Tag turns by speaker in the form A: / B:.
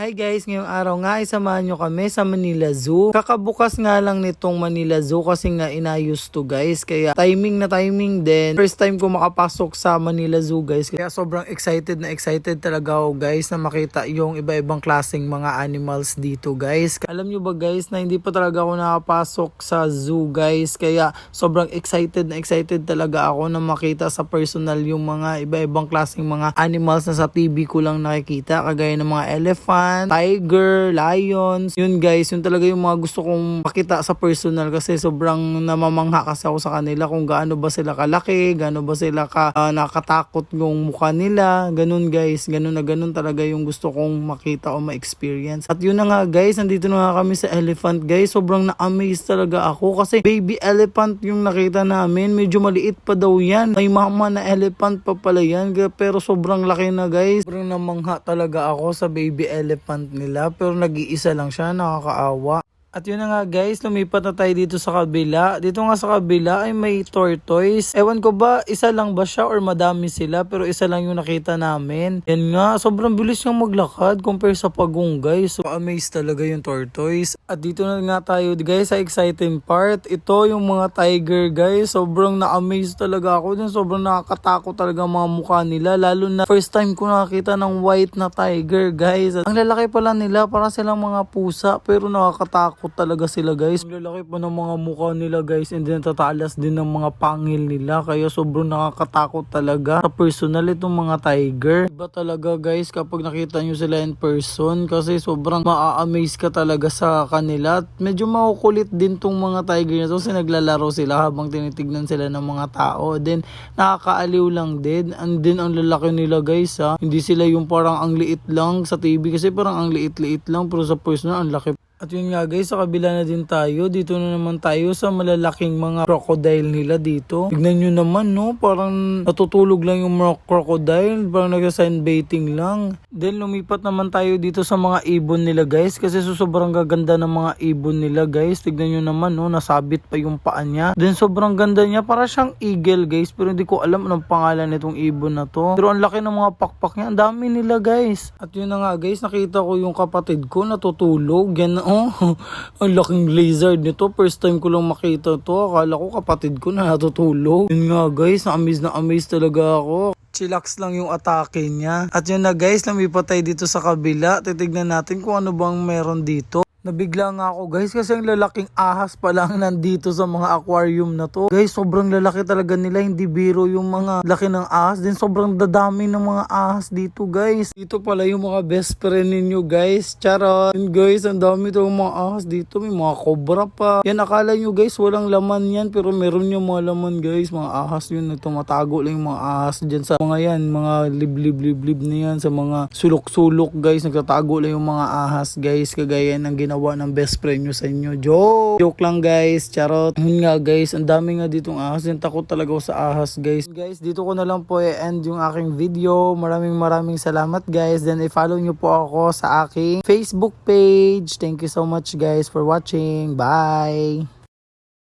A: Hi guys, ngayong araw nga isamahan nyo kami sa Manila Zoo. Kakabukas nga lang nitong Manila Zoo kasi nga inayos to guys. Kaya timing na timing din. First time ko makapasok sa Manila Zoo guys. Kaya sobrang excited talaga ako guys na makita yung iba-ibang klaseng mga animals dito guys. Alam nyo ba guys na hindi pa talaga ako nakapasok sa zoo guys. Kaya sobrang excited talaga ako na makita sa personal yung mga iba-ibang klaseng mga animals na sa TV ko lang nakikita. Kagaya ng mga elephant, tiger, lions. Yun guys, yun talaga yung mga gusto kong makita sa personal kasi sobrang namamangha kasi ako sa kanila kung gaano ba sila kalaki, gaano ba sila nakatakot yung mukha nila. Ganun guys, ganun talaga yung gusto kong makita o ma-experience. At yun na nga guys, nandito na nga kami sa elephant guys. Sobrang na-amaze talaga ako kasi baby elephant yung nakita namin. Medyo maliit pa daw yan. May mama na elephant pa pala yan. Pero sobrang laki na guys. Sobrang namangha talaga ako sa baby elephant nila pero nag-iisa lang siya, nakakaawa. At yun na nga guys, lumipat na tayo dito sa kabila. Dito nga sa kabila ay may tortoise. Ewan ko ba, isa lang ba siya or madami sila? Pero isa lang yung nakita namin. Yan nga, sobrang bilis niyang maglakad compare sa pagong guys. So amazed talaga yung tortoise. At dito na nga tayo guys sa exciting part. Ito yung mga tiger guys. Sobrang na-amaze talaga ako dun. Sobrang nakakatakot talaga mga mukha nila. Lalo na first time ko nakakita ng white na tiger guys. At ang lalaki pala nila, para silang mga pusa pero nakakatakot talaga sila guys. Ang lalaki pa ng mga mukha nila guys, and then tatalas din ng mga pangil nila, kaya sobrang nakakatakot talaga sa personal itong mga tiger. Iba talaga guys kapag nakita nyo sila in person kasi sobrang maa-amaze ka talaga sa kanila. At medyo makukulit din tong mga tiger na to kasi naglalaro sila habang tinitignan sila ng mga tao. Then nakakaaliw lang din, and then ang lalaki nila guys ha. Hindi sila yung parang ang liit lang sa TV kasi parang ang liit-liit lang, pero sa personal ang laki. At yun nga guys, sa kabila na din tayo. Dito na naman tayo sa malalaking mga crocodile nila dito. Tignan nyo naman no, parang natutulog lang yung mga crocodile. Parang nagsa-sunbathing lang. Then lumipat naman tayo dito sa mga ibon nila guys. Kasi sobrang gaganda ng mga ibon nila guys. Tignan nyo naman no, nasabit pa yung paa niya. Then sobrang ganda niya, para siyang eagle guys. Pero hindi ko alam anong pangalan nitong ibon na to. Pero ang laki ng mga pakpak niya. Ang dami nila guys. At yun na nga guys, nakita ko yung kapatid ko natutulog. Yan oh, ang laking lizard nito. First time ko lang makita to. Akala ko kapatid ko na natutulog. Yun nga guys, na-amaze talaga ako. Chillax lang yung atake niya. At yun na guys, lumipat tayo dito sa kabila. Titignan natin kung ano bang meron dito. Nabigla nga ako guys kasi ang lalaking ahas pa lang nandito sa mga aquarium na to. Guys, sobrang lalaki talaga nila, hindi biro yung mga laki ng ahas. Din sobrang dadami ng mga ahas dito guys. Dito pala yung mga best friend ninyo guys. Charot. And guys, ang dami itong mga ahas dito. May mga cobra pa. Yan, akala nyo guys walang laman yan, pero meron yung mga laman guys. Mga ahas yun, tumatago lang yung mga ahas dyan sa mga yan, mga liblib na yan, sa mga sulok-sulok guys. Nagtatago lang yung mga ahas guys, kagaya ng ginawa ng best friend nyo sa inyo. Joke lang guys, charot. Yun nga guys, ang dami nga ditong ahas. Yung takot talaga ako sa ahas guys. Guys, dito ko na lang po i-end yung aking video. Maraming salamat guys. Then i-follow nyo po ako sa aking Facebook page. Thank you so much guys for watching. Bye!